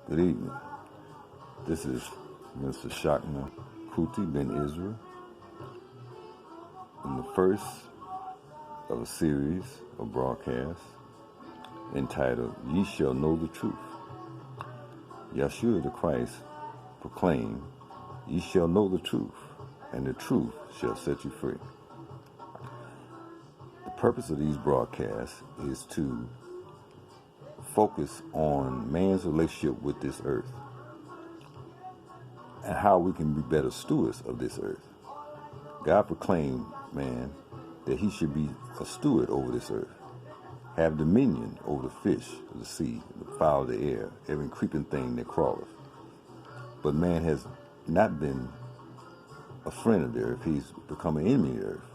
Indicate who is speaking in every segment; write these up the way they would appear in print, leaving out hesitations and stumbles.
Speaker 1: Good evening. This is Mr. Shakna Kuti bin Israel in the first of a series of broadcasts entitled Ye Shall Know the Truth. Yeshua the Christ proclaimed, Ye shall know the truth, and the truth shall set you free. The purpose of these broadcasts is to focus on man's relationship with this earth and how we can be better stewards of this earth. God proclaimed man that he should be a steward over this earth, have dominion over the fish of the sea, the fowl of the air, every creeping thing that crawleth. But man has not been a friend of the earth. He's become an enemy of the earth.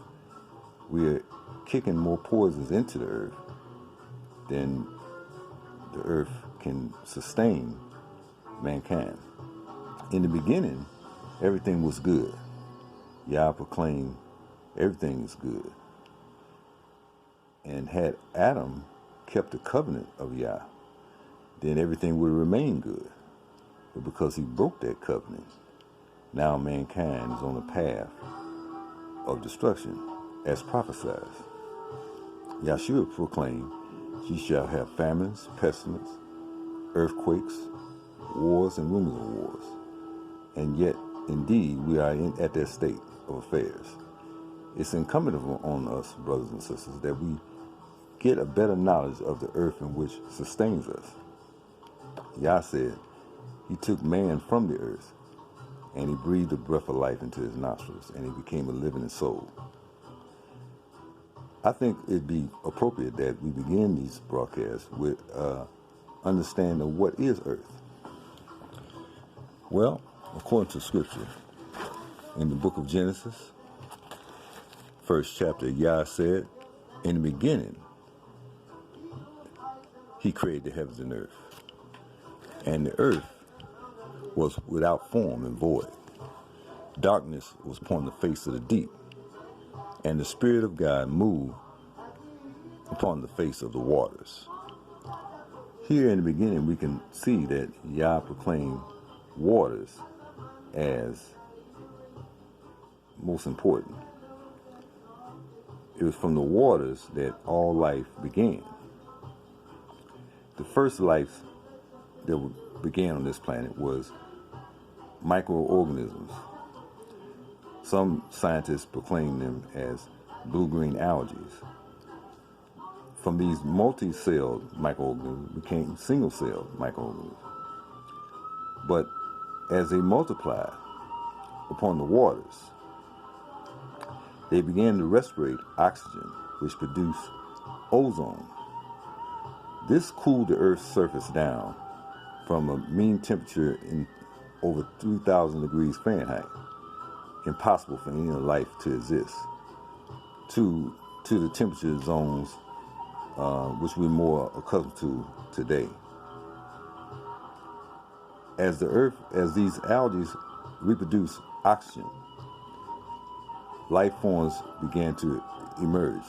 Speaker 1: We are kicking more poisons into the earth than the earth can sustain mankind. In the beginning, everything was good. Yah proclaimed everything is good. And had Adam kept the covenant of Yah, then everything would remain good. But because he broke that covenant, now mankind is on a path of destruction, as prophesied. Yeshua proclaimed, Ye shall have famines, pestilence, earthquakes, wars, and rumors of wars. And yet, indeed, we are at that state of affairs. It's incumbent on us, brothers and sisters, that we get a better knowledge of the earth in which sustains us. Yah said, He took man from the earth, and He breathed the breath of life into his nostrils, and he became a living soul. I think it'd be appropriate that we begin these broadcasts with understanding of what is earth. Well, according to Scripture, in the book of Genesis, first chapter, Yah said, in the beginning, He created the heavens and earth. And the earth was without form and void. Darkness was upon the face of the deep. And the Spirit of God moved upon the face of the waters. Here in the beginning, we can see that Yah proclaimed waters as most important. It was from the waters that all life began. The first life that began on this planet was microorganisms. Some scientists proclaim them as blue-green algae. From these multi-celled microorganisms became single-celled microorganisms. But as they multiplied upon the waters, they began to respirate oxygen, which produced ozone. This cooled the Earth's surface down from a mean temperature in over 3,000 degrees Fahrenheit, impossible for any life to exist, to the temperature zones which we're more accustomed to today. As these algae reproduce oxygen, life forms began to emerge,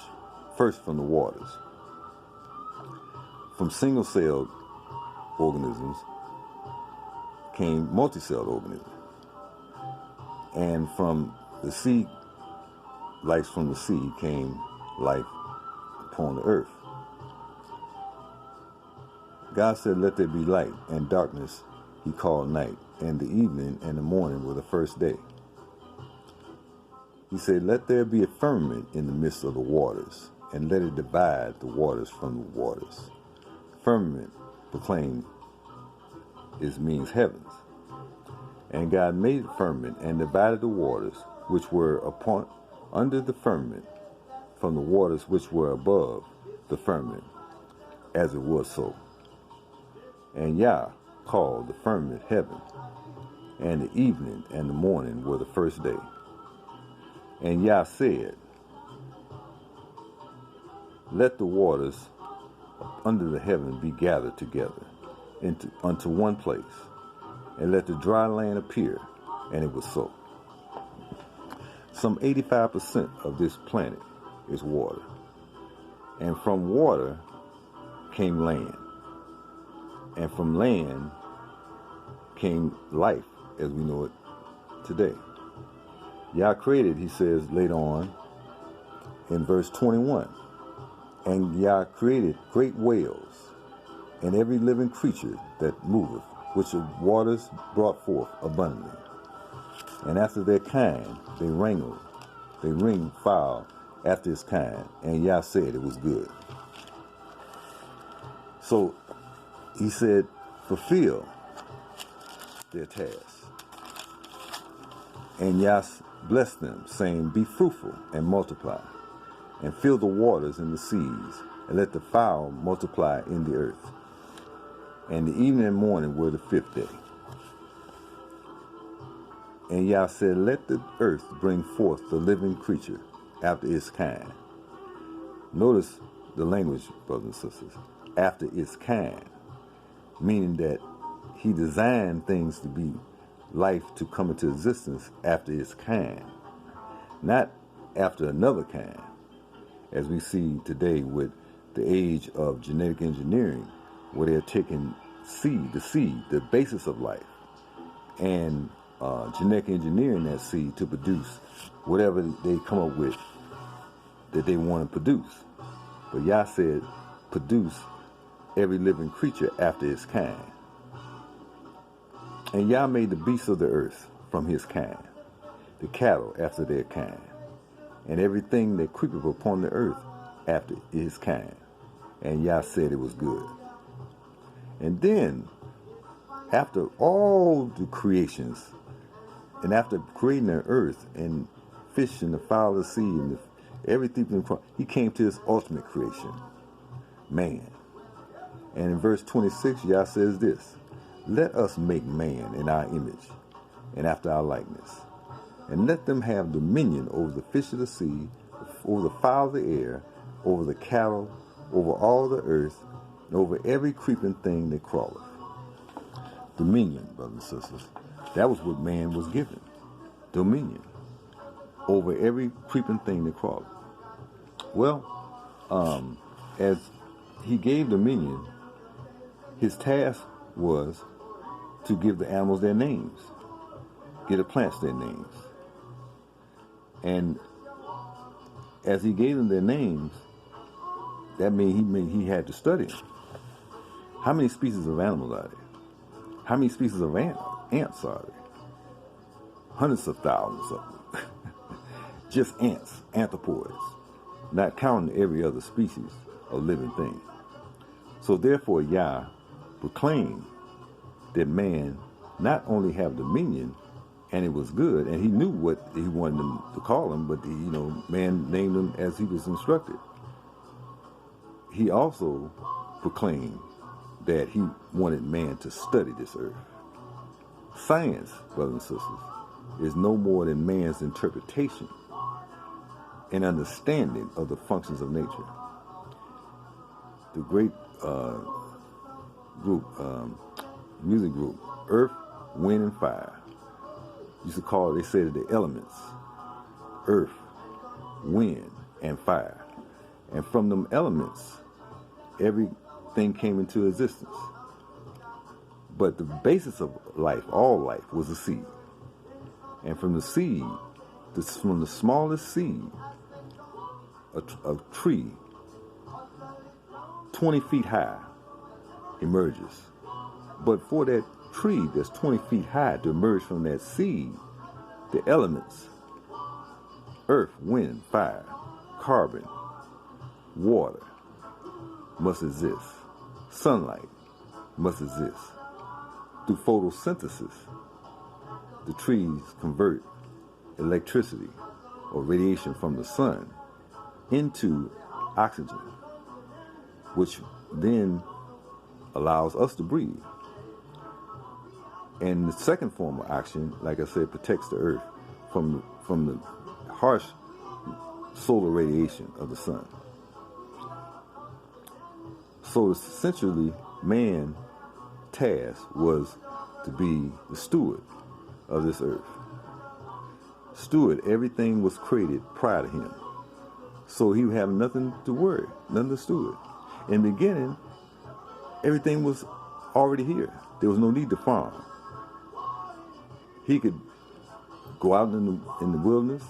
Speaker 1: first from the waters. From single-celled organisms came multi-celled organisms. And from the sea, life from the sea came life upon the earth. God said, Let there be light, and darkness He called night, and the evening and the morning were the first day. He said, Let there be a firmament in the midst of the waters, and let it divide the waters from the waters. Firmament, proclaimed, means heavens. And God made the firmament and divided the waters which were under the firmament from the waters which were above the firmament, as it was so. And Yah called the firmament heaven, and the evening and the morning were the first day. And Yah said, Let the waters under the heaven be gathered together unto one place, and let the dry land appear. And it was so. Some 85% of this planet is water, and from water came land, and from land came life as we know it today. Yah created, he says later on in verse 21, and Yah created great whales and every living creature that moveth, which the waters brought forth abundantly. And after their kind they ring foul after his kind, and Yah said it was good. So he said, fulfill their task. And Yah blessed them, saying, be fruitful and multiply, and fill the waters and the seas, and let the fowl multiply in the earth. And the evening and morning were the 5th day. And Yah said, let the earth bring forth the living creature after its kind. Notice the language, brothers and sisters. After its kind. Meaning that he designed things to be life to come into existence after its kind. Not after another kind. As we see today with the age of genetic engineering, where they're taking the seed, the basis of life, and genetic engineering that seed to produce whatever they come up with that they want to produce. But Yah said, produce every living creature after its kind. And Yah made the beasts of the earth from his kind, the cattle after their kind, and everything that creepeth upon the earth after his kind. And Yah said it was good. And then, after all the creations, and after creating the earth and fish and the fowl of the sea and everything, he came to his ultimate creation, man. And in verse 26, Yah says this, let us make man in our image and after our likeness, and let them have dominion over the fish of the sea, over the fowl of the air, over the cattle, over all the earth, and over every creeping thing that crawleth. Dominion, brothers and sisters. That was what man was given. Dominion over every creeping thing that crawleth. Well, as he gave dominion, his task was to give the animals their names, give the plants their names. And as he gave them their names, that means he had to study them. How many species of animals are there? How many species of ants are there? Hundreds of thousands of them. Just ants, anthropoids, not counting every other species of living thing. So therefore Yah proclaimed that man not only have dominion, and it was good, and he knew what he wanted them to call him, but man named him as he was instructed. He also proclaimed that he wanted man to study this earth. Science, brothers and sisters, is no more than man's interpretation and understanding of the functions of nature. The great music group, Earth, Wind, and Fire, used to call it, they said, the elements, earth, wind, and fire. And from them elements, everything came into existence. But the basis of life, all life, was the seed. And from the seed, from the smallest seed, a tree 20 feet high emerges. But for that tree that's 20 feet high to emerge from that seed, the elements, earth, wind, fire, carbon, water, must exist. Sunlight must exist. Through photosynthesis, the trees convert electricity or radiation from the sun into oxygen, which then allows us to breathe. And the second form of oxygen, like I said, protects the earth from the harsh solar radiation of the sun. So essentially, man's task was to be the steward of this earth. Steward, everything was created prior to him. So he would have nothing to worry, nothing to steward. In the beginning, everything was already here. There was no need to farm. he could go out in the wilderness,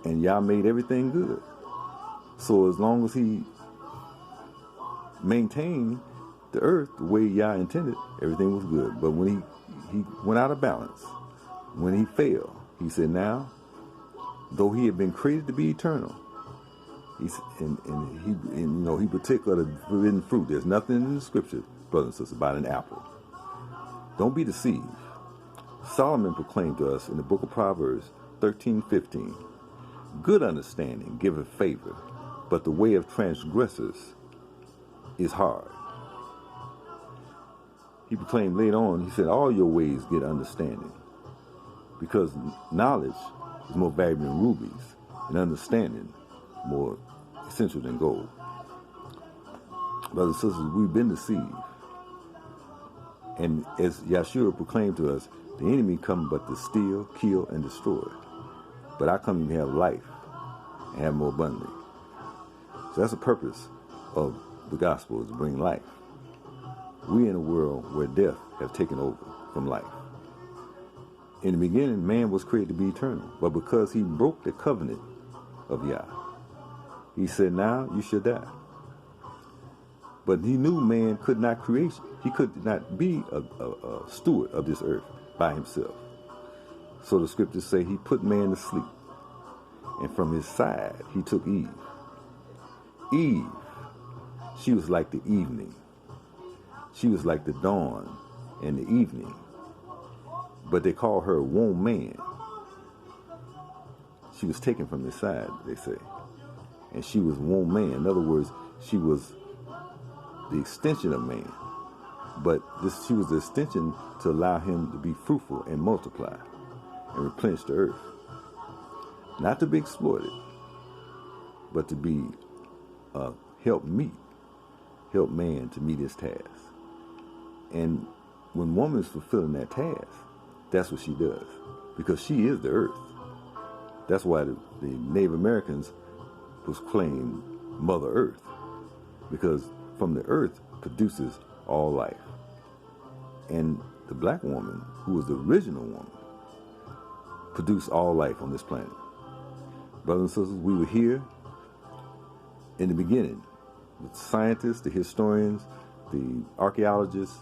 Speaker 1: and Yah made everything good. So as long as he maintained the earth the way Yah intended, everything was good. But when he went out of balance, when he failed, he said, now, though he had been created to be eternal, he particularly the forbidden fruit. There's nothing in the scripture, brothers and sisters, about an apple. Don't be deceived. Solomon proclaimed to us in the book of Proverbs 13:15, good understanding giveth favor, but the way of transgressors is hard. He proclaimed later on, he said, all your ways get understanding, because knowledge is more valuable than rubies, and understanding more essential than gold. Brothers and sisters, we've been deceived. And as Yahshua proclaimed to us, the enemy come but to steal, kill, and destroy. But I come to have life and have more abundantly. So that's the purpose of the gospel, is to bring life. We in a world where death has taken over from life. In the beginning, man was created to be eternal. But because he broke the covenant of Yah, he said, now you should die. But he knew man could not create, he could not be a steward of this earth by himself. So the scriptures say he put man to sleep, and from his side he took Eve. Eve, she was like the evening. She was like the dawn and the evening. But they call her womb man. She was taken from his side, they say. And she was womb man. In other words, she was the extension of man. But she was the extension to allow him to be fruitful and multiply and replenish the earth. Not to be exploited, but to be help man to meet his task. And when woman is fulfilling that task, that's what she does, because she is the earth. That's why the Native Americans was claimed Mother Earth, because from the earth produces all life. And the black woman, who was the original woman, produced all life on this planet. Brothers and sisters, we were here in the beginning with scientists, the historians, the archaeologists.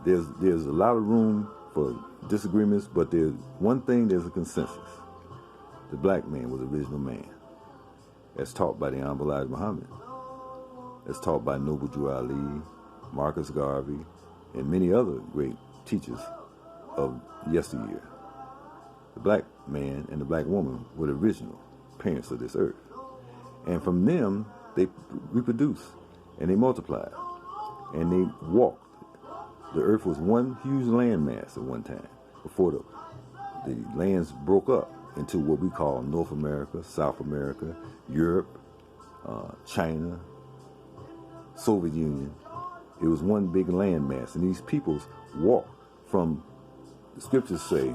Speaker 1: There's a lot of room for disagreements, but there's one thing, there's a consensus. The black man was the original man, as taught by the Honorable Elijah Muhammad, as taught by Noble Drew Ali, Marcus Garvey, and many other great teachers of yesteryear. The black man and the black woman were the original parents of this earth. And from them, they reproduced and they multiplied and they walked. The earth was one huge landmass at one time before the lands broke up into what we call North America, South America, Europe, China, Soviet Union. It was one big landmass, and these peoples walked from, the scriptures say,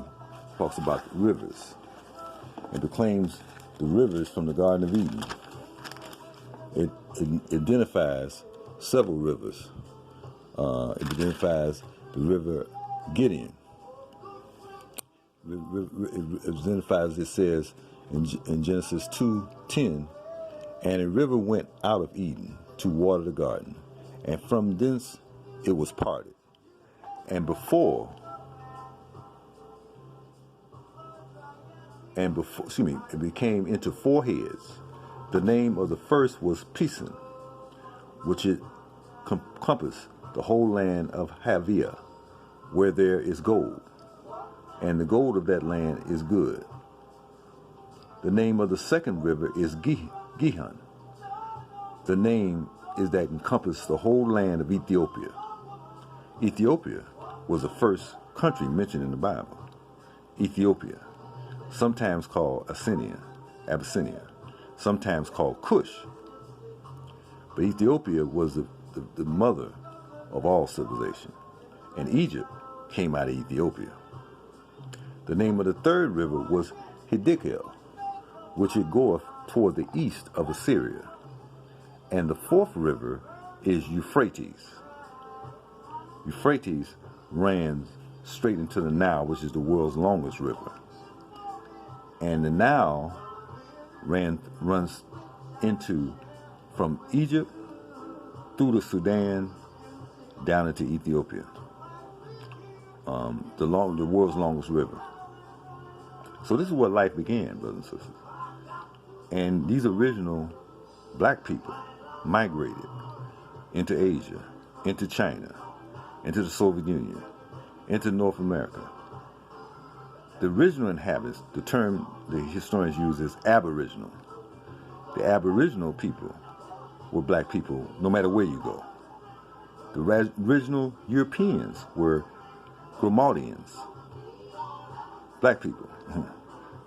Speaker 1: talks about rivers, and proclaims the rivers from the Garden of Eden. It identifies several rivers. It identifies the river Gideon. It identifies, it says in Genesis 2:10, and a river went out of Eden to water the garden, and from thence it was parted. And before, it became into four heads. The name of the first was Pison, which it encompassed the whole land of Havia, where there is gold, and the gold of that land is good. The name of the second river is Gihon. The name is that encompassed the whole land of Ethiopia. Ethiopia was the first country mentioned in the Bible. Ethiopia, sometimes called Abyssinia, sometimes called Cush. But Ethiopia was the mother of all civilization, and Egypt came out of Ethiopia. The name of the third river was Hiddekel, which it goeth toward the east of Assyria. And the fourth river is Euphrates. Euphrates ran straight into the Nile, which is the world's longest river. And the Nile runs from Egypt through the Sudan down into Ethiopia, the world's longest river. So this is where life began, brothers and sisters. And these original black people migrated into Asia, into China, into the Soviet Union, into North America. The original inhabitants, the term the historians use is aboriginal. The aboriginal people were black people no matter where you go. The original Europeans were Grimaldians, black people.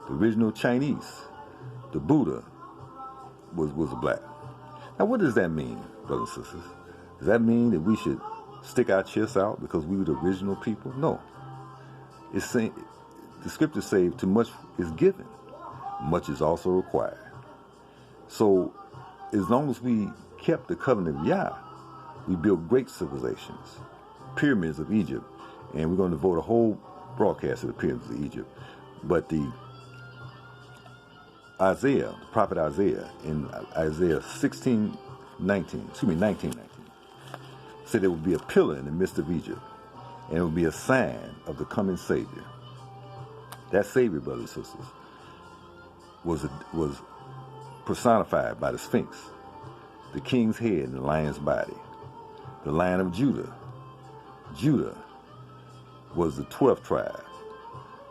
Speaker 1: The original Chinese, the Buddha, was a black. Now what does that mean, brothers and sisters? Does that mean that we should stick our chests out because we were the original people? No. It's saying, the scriptures say, too much is given, much is also required. So as long as we kept the covenant of Yah, we built great civilizations, pyramids of Egypt, and we're going to devote a whole broadcast to the pyramids of Egypt. But the prophet Isaiah, in Isaiah 19:19, said there would be a pillar in the midst of Egypt, and it would be a sign of the coming Savior. That Savior, brothers and sisters, was personified by the Sphinx, the king's head and the lion's body, the Lion of Judah. Judah was the 12th tribe.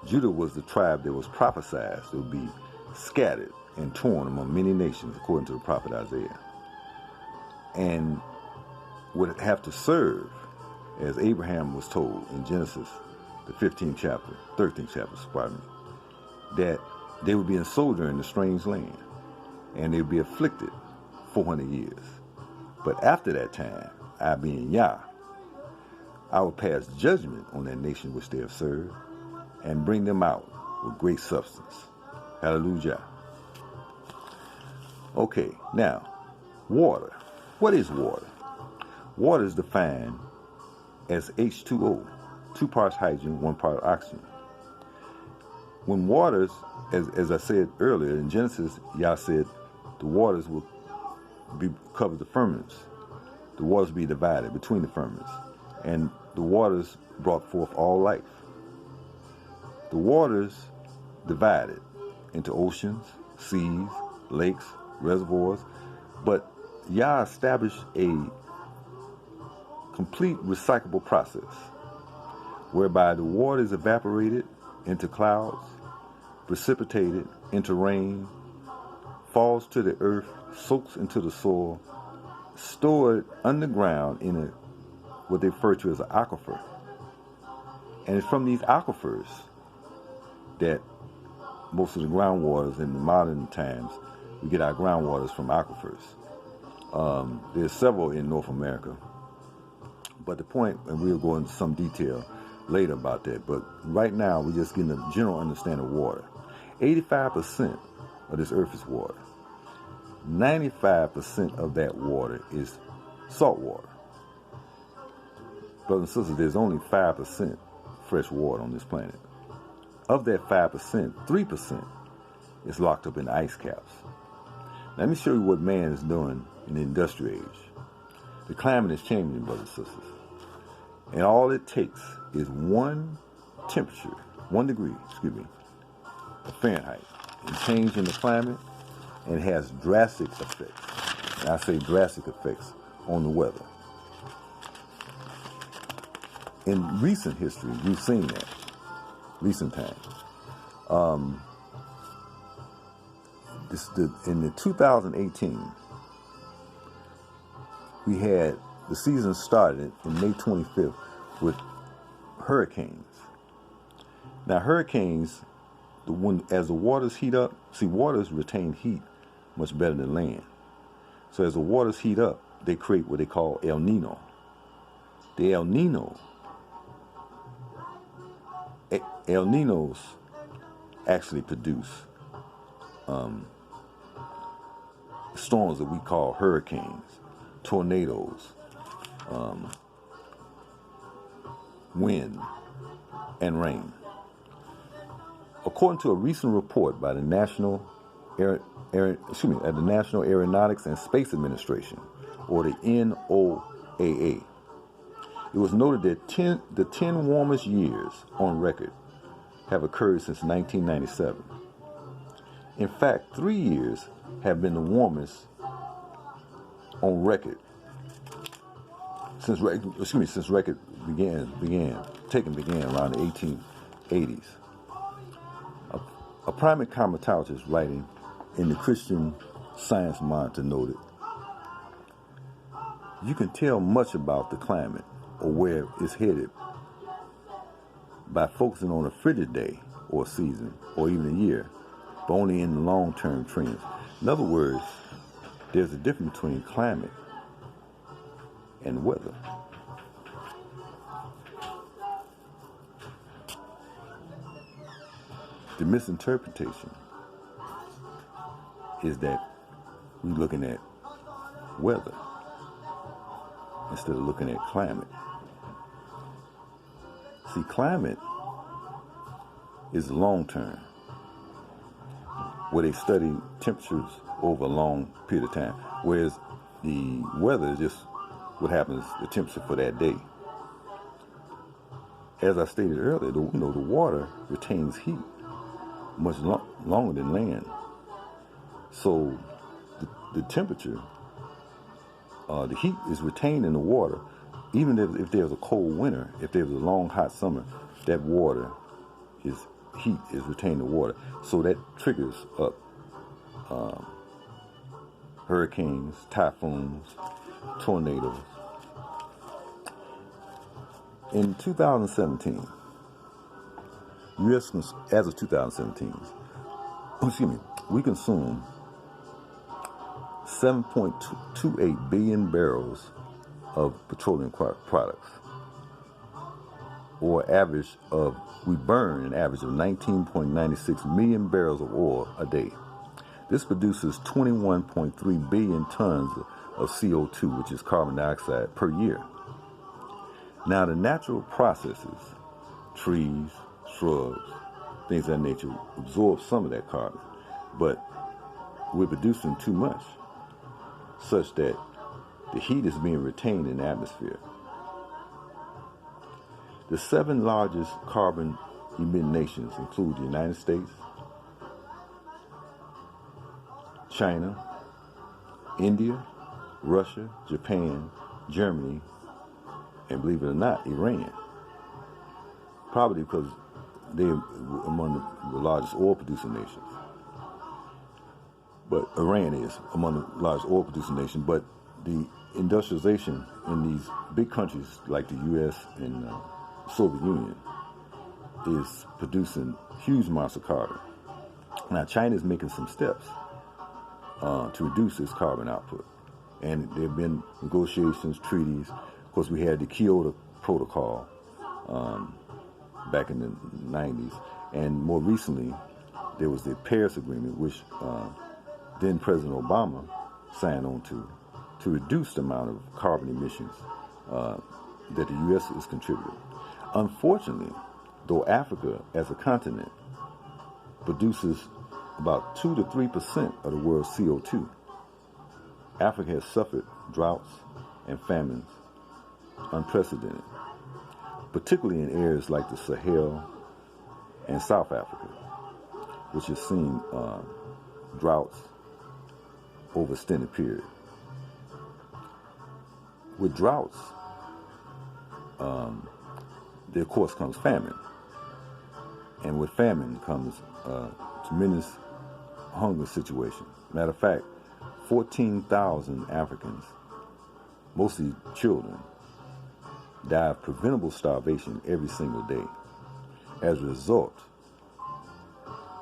Speaker 1: Judah was the tribe that was prophesied that would be scattered and torn among many nations, according to the prophet Isaiah, and would have to serve, as Abraham was told in Genesis, the 13th chapter, that they would be in sojourn in a strange land, and they would be afflicted 400 years. But after that time, I being Yah, I will pass judgment on that nation which they have served, and bring them out with great substance. Hallelujah. Okay, now, water. What is water? Water is defined as H2O, 2 parts hydrogen, 1 part oxygen. When waters, as I said earlier in Genesis, Yah said the waters will cover the firmaments. The waters be divided between the firmaments, and the waters brought forth all life. The waters divided into oceans, seas, lakes, reservoirs, but Yah established a complete recyclable process whereby the water is evaporated into clouds, precipitated into rain, falls to the earth, soaks into the soil, stored underground in what they refer to as an aquifer. And it's from these aquifers that most of the groundwaters in the modern times, we get our groundwaters from aquifers. There's several in North America. But the point, and we'll go into some detail later about that, but right now we're just getting a general understanding of water. 85% of this earth is water. 95% of that water is salt water. Brothers and sisters, there's only 5% fresh water on this planet. Of that 5%, 3% is locked up in ice caps. Let me show you what man is doing in the industrial age. The climate is changing, brothers and sisters. And all it takes is 1 degree of Fahrenheit, and change in the climate, and it has drastic effects. And I say drastic effects on the weather. In recent history, we've seen that. Recent times. In the 2018, we had the season started in May 25th with hurricanes. Now, hurricanes, as the waters heat up, waters retain heat much better than land. So as the waters heat up, they create what they call El Nino. The El Ninos actually produce storms that we call hurricanes, tornadoes, wind, and rain. According to a recent report by the National Aeronautics and Space Administration, or the NOAA, it was noted that the 10 warmest years on record have occurred since 1997. In fact, 3 years have been the warmest on record since record began around the 1880s. A primate climatologist writing in the Christian Science Monitor noted, "You can tell much about the climate or where it's headed by focusing on a frigid day or season or even a year, but only in the long-term trends." In other words, there's a difference between climate and weather. The misinterpretation is that we're looking at weather instead of looking at climate. See, climate is long term, where they study temperatures over a long period of time, whereas the weather is just what happens, the temperature for that day. As I stated earlier, the water retains heat much longer than land. So the temperature, the heat is retained in the water. Even if there's a cold winter, if there's a long hot summer, that heat is retained in the water. So that triggers up hurricanes, typhoons, tornadoes. In 2017, as of 2017, we consume 7.28 billion barrels of petroleum products, or we burn an average of 19.96 million barrels of oil a day. This produces 21.3 billion tons of CO2, which is carbon dioxide, per year. Now, the natural processes, trees, shrubs, things of that nature, absorb some of that carbon, but we're producing too much, such that the heat is being retained in the atmosphere. The 7 largest carbon emitting nations include the United States, China, India, Russia, Japan, Germany, and believe it or not, Iran. Probably because they're among the largest oil-producing nations. But Iran is among the largest oil-producing nations. But the industrialization in these big countries like the U.S. and the Soviet Union is producing huge amounts of carbon. Now, China is making some steps to reduce its carbon output. And there have been negotiations, treaties. Of course, we had the Kyoto Protocol back in the 90s. And more recently, there was the Paris Agreement, which then President Obama signed on to reduce the amount of carbon emissions that the U.S. is contributing. Unfortunately, though Africa as a continent produces about 2 to 3% of the world's CO2, Africa has suffered droughts and famines unprecedented, particularly in areas like the Sahel and South Africa, which has seen droughts over extended period. With droughts, there of course comes famine, and with famine comes a tremendous hunger situation. Matter of fact, 14,000 Africans, mostly children, die of preventable starvation every single day. As a result,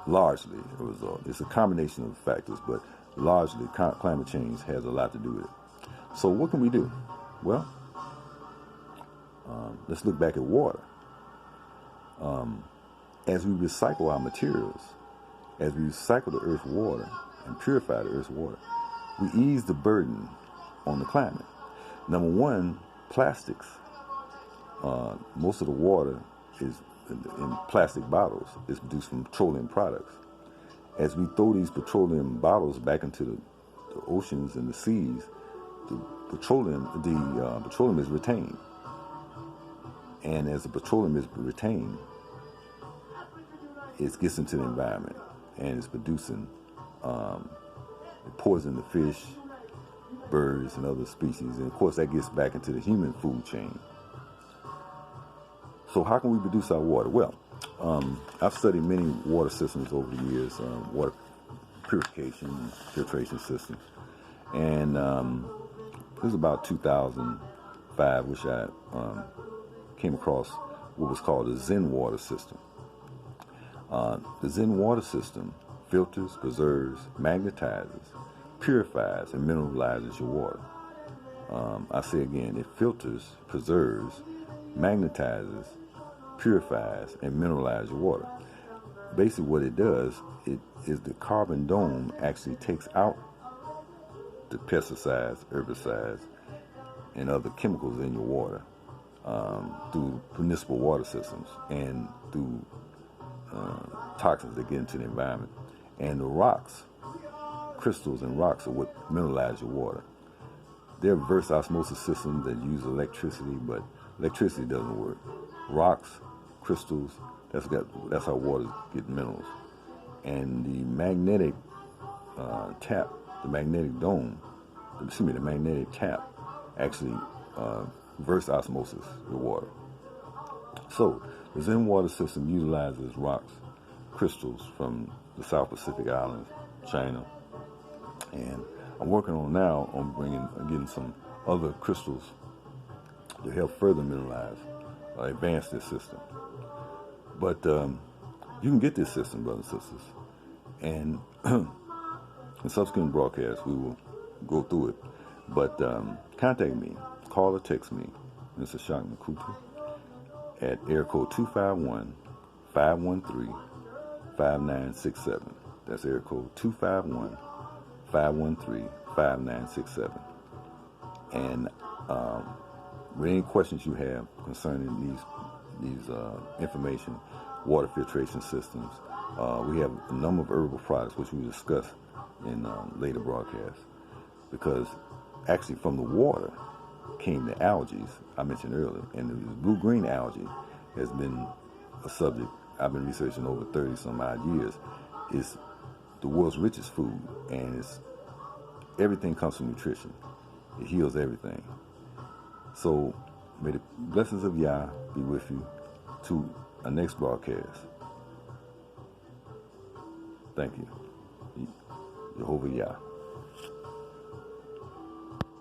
Speaker 1: largely a result, it's a combination of factors, but largely climate change has a lot to do with it. So what can we do? Well, let's look back at water. As we recycle our materials, as we recycle the earth's water and purify the earth's water, we ease the burden on the climate. Number one, plastics. Most of the water is in plastic bottles is produced from petroleum products. As we throw these petroleum bottles back into the oceans and the seas, the petroleum is retained. And as the petroleum is retained, it gets into the environment and it's producing poison to fish, birds, and other species. And of course, that gets back into the human food chain. So how can we produce our water? Well, I've studied many water systems over the years, water purification, filtration systems. And this was about 2005, which I came across what was called the Zen water system. The Zen water system filters, preserves, magnetizes, purifies, and mineralizes your water. I say again, it filters, preserves, magnetizes, purifies, and mineralizes your water. Basically what it does, it is the carbon dome actually takes out the pesticides, herbicides, and other chemicals in your water through municipal water systems and through toxins that get into the environment. And the rocks, crystals and rocks are what mineralize your water. There are reverse osmosis systems that use electricity, but electricity doesn't work. Rocks, crystals, that's how water gets minerals. And the magnetic tap, the magnetic dome, the magnetic tap actually reverse osmosis the water. So the Zen water system utilizes rocks, crystals from the South Pacific Islands, China, and I'm working on now on getting some other crystals to help further mineralize, advance this system. But you can get this system, brothers and sisters, and in subsequent broadcasts we will go through it. But contact me, call or text me, Mr. Shak Makutu, at air code 251-513-5967. That's air code 251-513-5967. And with any questions you have concerning these information, water filtration systems, we have a number of herbal products which we discuss in later broadcasts. Because actually from the water came the algae I mentioned earlier, and the blue-green algae has been a subject I've been researching over 30 some odd years. It's the world's richest food, and everything comes from nutrition. It heals everything. So may the blessings of Yah be with you to our next broadcast. Thank you. Jehovah Yah.